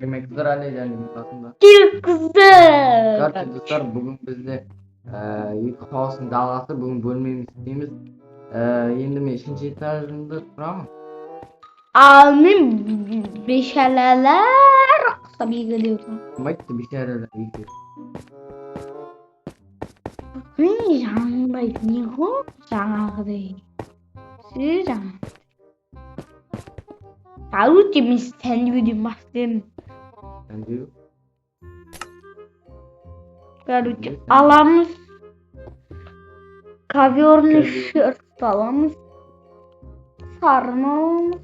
Yemekler halledelim aslında. Güzel. Gerçi dostlar bugün bizde yük olsun dalgası bugün bölmemiz isteyimiz. Endi men 5-chi etajda turaman. Amin beşeleler tabii geliyorsun. Maytdi becharalar uyga. Жаңағыдай не ғой жаңағыдай жаңа короче мен сәндеуден бастаймын. Sendeu? Короче аламыз коверный шерсть аламыз, сарыны аламыз,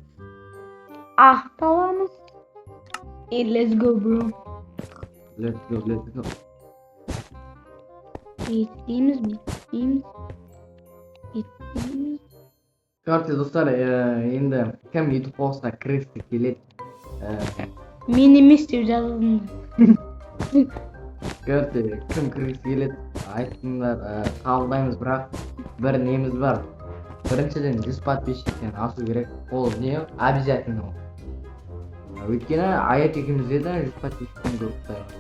ақты аламыз. И let's go bro. Let's go, let's go. Bittiğimiz. Gerçi dostlar endi kim YouTube olsa kirgisi keladi. Minimiz деп жазылды. Gerçi kim kirgisi keladi aytыңlar қабылдаймыз бірақ бір неміз бар. Біріншіден 100 подписчиктен асу керек. Ол не обязательно. Өйткені аят екеумізде де 100 подписчиктен көп қытаймыз.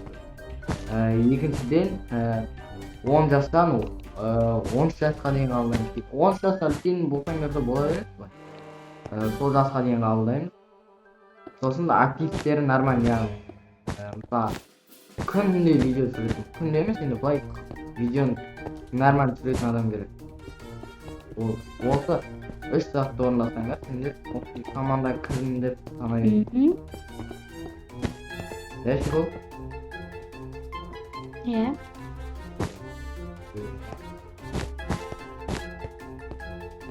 Екіншіден 10 жастан 13 жасқа дейін қабылдаймыз. 13 жасқа дейін болсаңдар да бола береді былай. Сол жасқа дейін қабылдаймыз. Сосын активтері нормально яғни. Мысалы күнде видео түсіретін. Күнде емес енді былай видеоны нормально түсіретін адам керек. Осы 3 сағатты орындасаңдар сендер команда кірдім деп санаймын. Дәші бұл? Иә.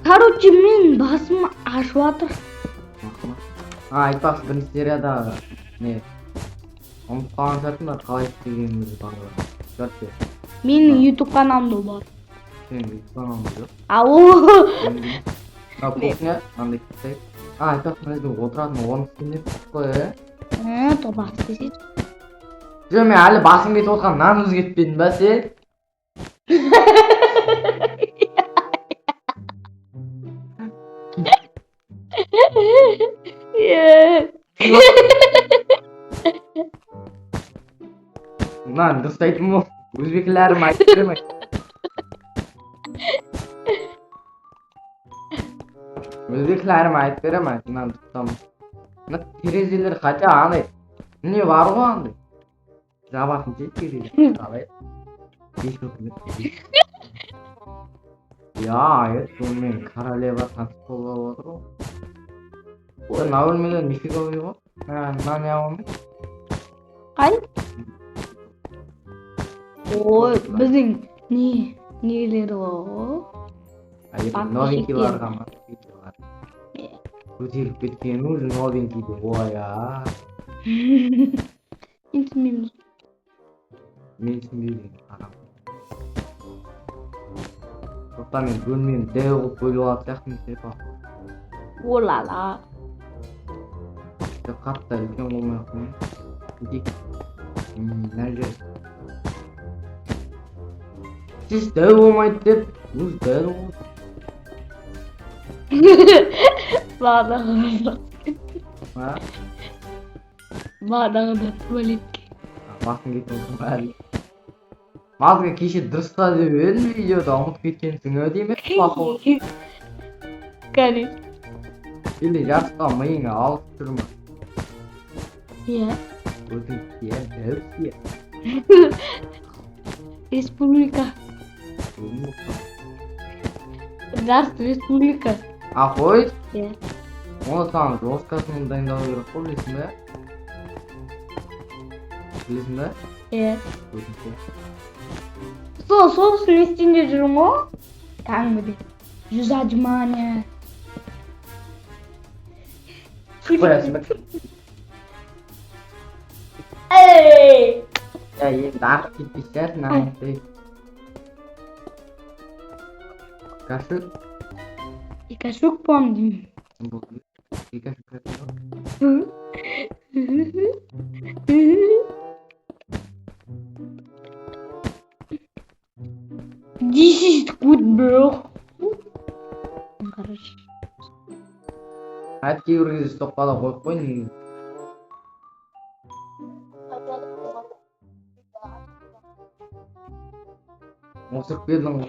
Короче мен басым ашып жатыр. Айтпақшы бірінші серияда не ұмытып қалған сәтімді қалай істегенімізді бағалап. Көрсе. Менің YouTube каналымда бар. Сенің YouTube каналыңда жоқ. Ау. Кухня андай кетсек. Айтпақшы мына жерде отыратын орын істемеп қой. Тобақ істесейді. Жоқ, мен әлі басым кетіп отырған нан өзі кетпедім ба сен? Нан дұрыс айтым ол. Өзбекілерім айтып беремек. Өзбекілерім айтып беремек. Нан дұрыстамын. Мына терезелер хотя андай не бар ғой андай. Жабатын ше терезе. Қалай? Я, это мен королева танцып болып отыр ғой. Мына бөлмелер нифига ғой. Нан не алмайды. Қай? Ой, біздің нелері ғой. Новенькийларға ма? Көтеріп кеткен уже новенькийді. Ой, Мен түсінбеймін. мен түсінбеймін. Сондықтан мен бөлмені дәу қылып бөліп алатын сияқтымын деп. Олала. Қатты үлкен болмай ақ қоймай. Мына жер. Сіз дәу болмайды деп, өзі дәу болды. Бағдағыда туалетке. Басын кетіп отырмын әлі. Мазға кеше дұрыста деп едім видеода ұмытып кеткенсің деймін. Кәне. Или жарысқа миыңа алып тұрма. Иә. Өзің сия, дәу сия. Республика. Жарыс республика. Қой? Иә. Оны саған жосткасын дайындау керек қой, білесің бе? Білесің бе? Иә. Өзіңше. Сосын не істейінде жүрмін ғой? Кәдімгідей. Жүз отжимания. Қоясың ба? Эй! Енді артық кетпей шығарсың, аңқтай. Кашук? И кашук помним. И кашук кашук. This is good, bro. Короче. Әйтеуір кезде стоп қала қойып қой негізі. Osuruk dedin.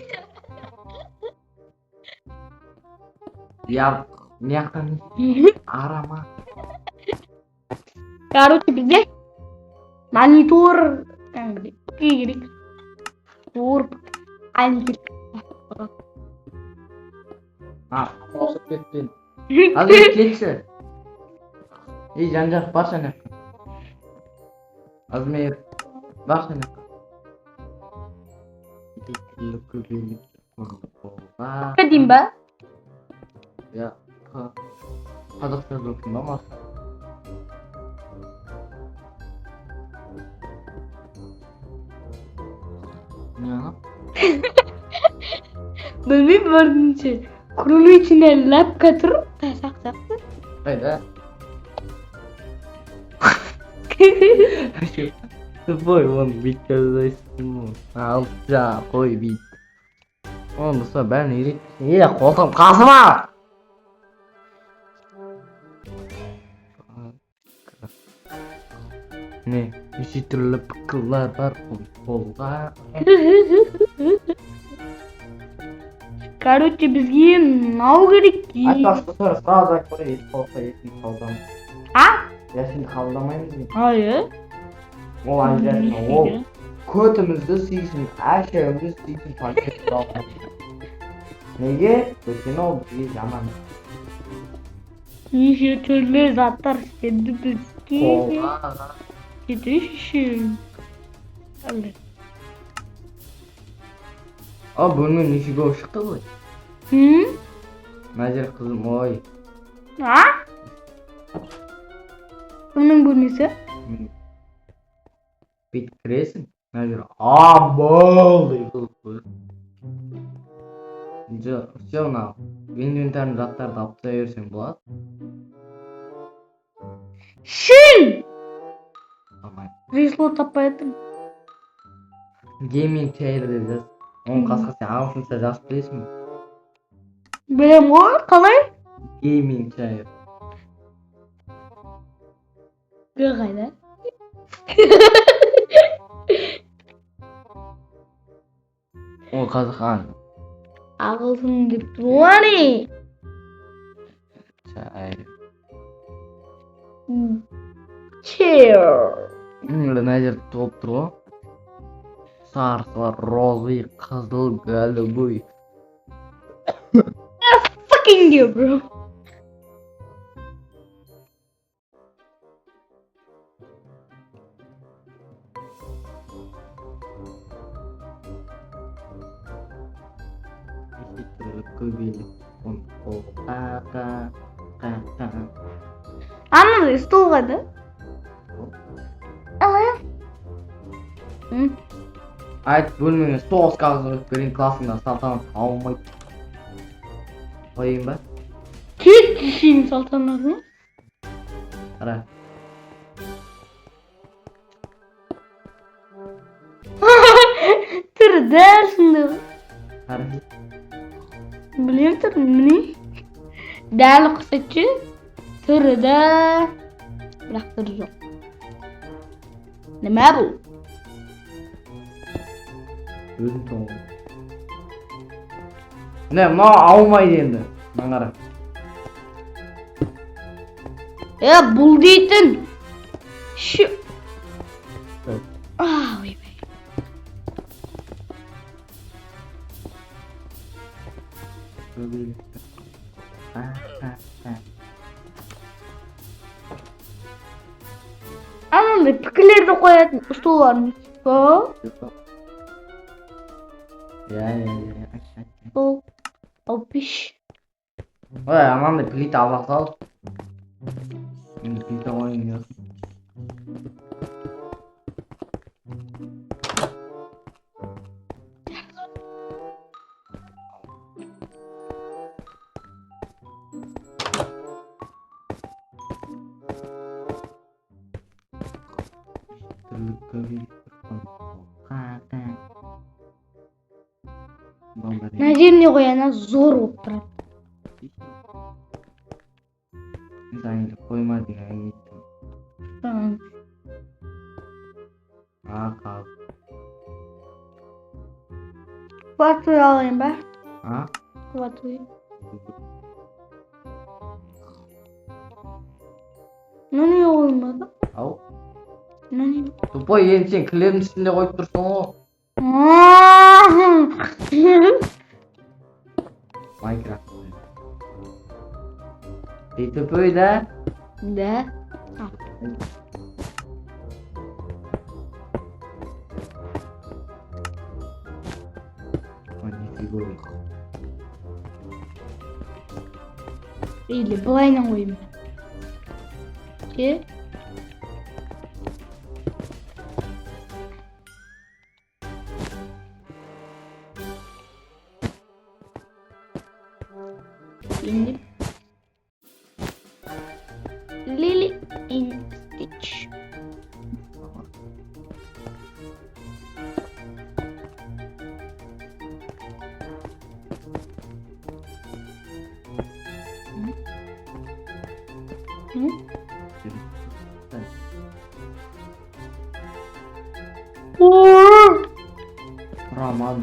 Ya ne yakın arama. Короче, bizde монитор керек. Тур. Айнекер. Ha, osuruk kettin. Hazır ketsin. İyi Can bak sen. Azmir bak sen. Kadayım ben. Ya Қазақстан жоқпын ба мас не анап Bilmiyorum öğrenince. Kurulu içine lap katır. Tasak sak. қайда тупой оны бүйтіп жазайсың ғой алып жа қой бүйт оны сол бәрін үйретпесең қолтығым қасыма не неше түрлі пікірлер бар қолда Короче, бізге мынау керек. айтпақшы сразу айтып қояйын ет болса етін қабылдамаймыз А? ясинді қабылдамаймыз деймін Hayır. ол айтатын ол көтімізді сүйсін әшеуімізді сүйсін пакет алған неге өйткені ол бізге жаман Неше түрлі заттар істеді бізге. қолға Кетіш үшін. а бөлме неше болып шықты ғой Hı? мына жер қызым ой А? Кімнің бөлмесі? бүйтіп кіресің мына жер абылдай қылып қой жоқ все мынау инвентарный заттарды алып тастай берсең болады Шын! Алмай. Кресло таппай жатырмын. гейминг чейр деп жаз оның қасқа сен ағылшынша жазып білесің бе Білем ғой, қалай? гейминг чейр Қайда? ол қазақан Ағылшын деп тұр не? чайр Chair. мына жерде толып тұр ғой сарысы бар розовый қызыл голубой Fucking you, bro. Anladın, stol қайда? Алайым. айт бөлмеңе соғыс қағазын берейін классыңда салтанат алмайды қояйын ба Кет düşeyim saltanatını. қара Tır dersin de. қара Bileyim tır mı? Değerli kısacı. Tırı da. Bırak tırı yok. Ne bu? өзің тоңғы не мынау аумайды енді мына қара Бұл дейтін. Şu. Evet. Ой. Anladın, pükürlerde koyatın. Stol varmış. O. ya O piş. ой анандай плита ала сал енді плита қойыңыз На жеріне қояна зор болып тұрады. Зайынды қойма деген әңгіме Kaldı. Batu'yu alayım ben. Ha? Batu'yu. Ne niye olmadı? Au. Ne niye? Topu yiyin sen klirin üstünde koyup dursun o. Minecraft. Topuyu da. De. Figurine. İyi, bulayla koyayım. Ki. İndim. Lily in Stitch. Hı? Raman.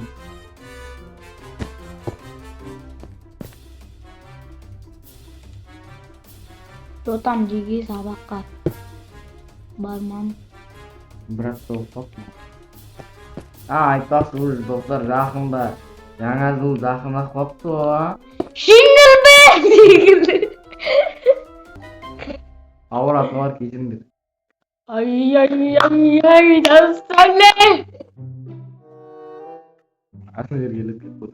Totam gigi sabakat. Barman. Bırak soğuk mu? Айтпақшы достар жақында жаңа жыл жақындап қалыпты ғой. Jingle bell jingle. Ауыр аталар кешіріңдер. Ay dastane. Атыңдар келіп кетті.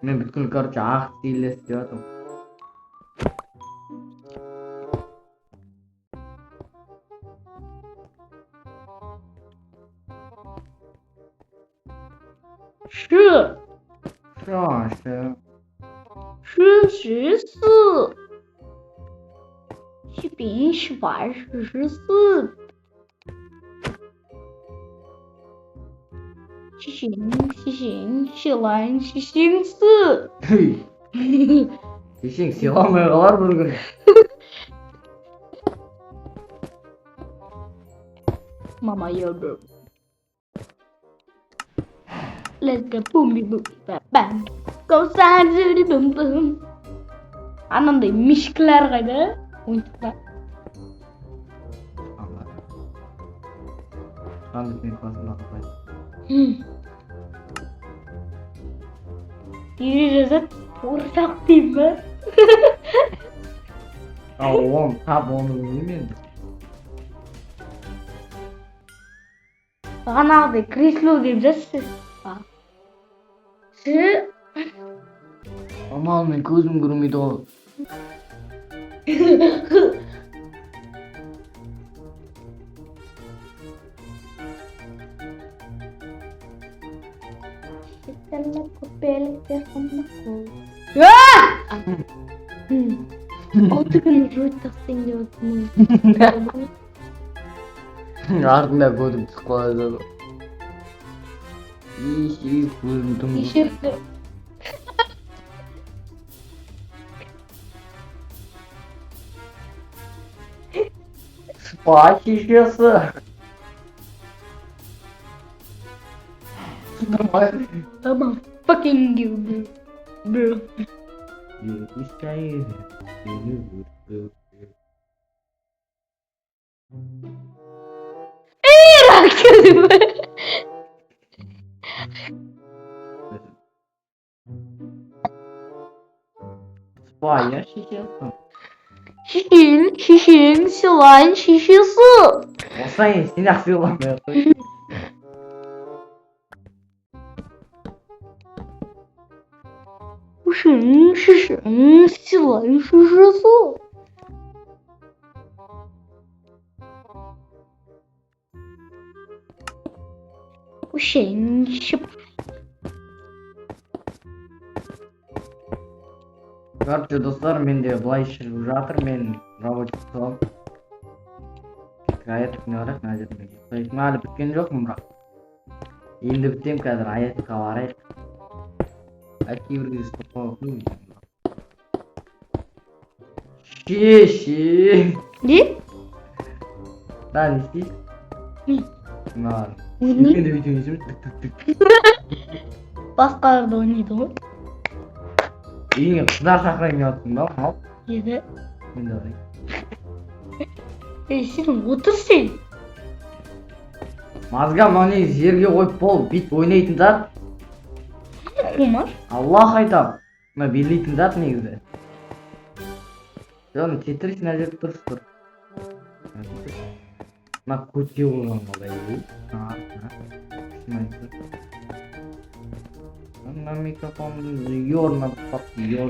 Мен бүткіл короче ақ стилес деп жатырмын. Шы. 是14是饼是白是14。是行是行是蓝是星四。Кешең сыйламай қалар бір күн. Mama Yoda. Let's go boom boom bam bam. Go sadece bum bum. Anamda mişkiler kaydı. Oyuncular. Sandık benim klasımda kapaydı. Yürüyeceğiz. Ortak değil mi? Oğlum tab onu bilmiyorum. Bana abi Krislo diyeceğiz. Sı. Aman men gözüm görmeydi o. Sistemle kopyalı telefonla koy. Koltuğunu rüytasın gördüm. Ardında gözüm çıkmadı. İyi gözüm. İşirdi. Spa şişesi. Tamam. Fucking you bro. Yetişteydi. Beni vurdu. Rakım. Spa ya şişesi. Şişin, sılan, şişesi. Olsan ya silah sığlamıyor. Şişin, sılan, şişesi. Şişin, şıp. Короче, достар, менде былай шығып жатыр, мен рабочий стол. Аятыкны барайық, мына жерде. Мен әлі біткен жоқпын, бірақ. Енді бітем, қазір аятыққа барайық. Кейбір кезде Şişi. Ne? Lan isti. Ne? Lan. Ne? Şimdi de bütün yüzümü tık tık tık. Başkaları da oynaydı o. İyi kızlar saklayın yattım lan. Hop. Yedi. Şimdi alayım. Senin otur sen. Mazga mani yerga qo'yib bol bit o'ynaydi zat. Umar. Alloh aytam. Nima billaydi zat negizda. Jon tetrish nazar turibdir. Nima ko'tga urgan bo'lay. Ha. Nima mikrofonni yo'rma pop yor.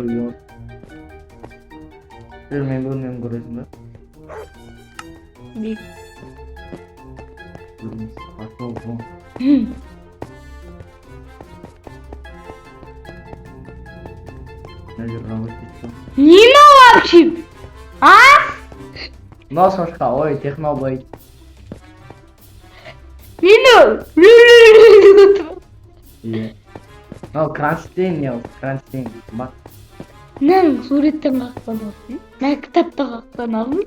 Bilmay bo'lmayman ko'rasizmi? Bir. Пошел. Наверное, вот это. Nima вообще? А? Носочка, ой, технобой. Nima? Iya. No, Kronstein ya, Kronstein. Bak. Nang suratdan qaqdan olsun. Nang kitapta qaqdan olsun.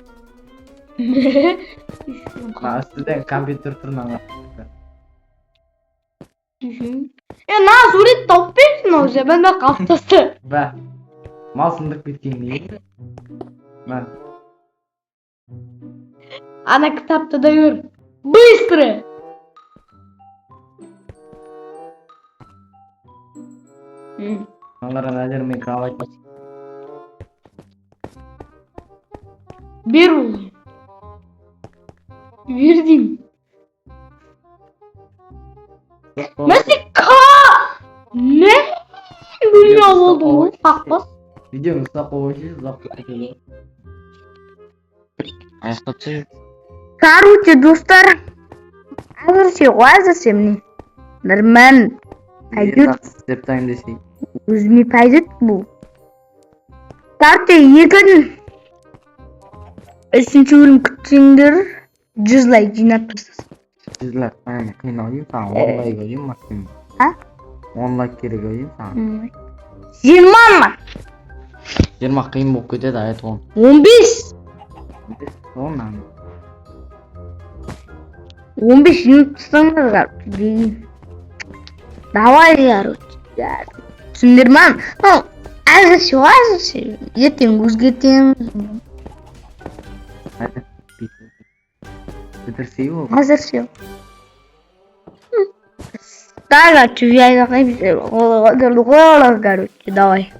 Nah, üstüden kompüter tırnağı. Ya na surat toplayın o zaman da kaftası. Ve malsındık bitkin değil. Ben. Ana kitapta da gör. Быстро. Onlara nazar mı kahvaltı? Bir oğlum. Verdim. Meksika. Ne? Dünya oldu. Hakbas. Videonun ıslak oluşu ıslak oluşu. Ayakta Короче, достар. Әзірше міне. Нормально. Пойдет. Деп тайм десей. Өзіме пойдет бұл. Короче, екін. Үшінші бөлім күтсеңдер. 100 лайк жинап тастасын. Sizler aynen kıynalayayım sana 10 like koyayım bakayım. Ha? 10 like geri koyayım sana. 20 mı? 20 kıyım bu kötü de ayet 10. 15. 10 lan. 15 минут tutsanız короче. Давай, короче. Түсіндірмін. Әзірше. Ертең өзгертеміз. Hadi bit. Bitirseyi o. Әзірше. Да, короче, я короче, давай.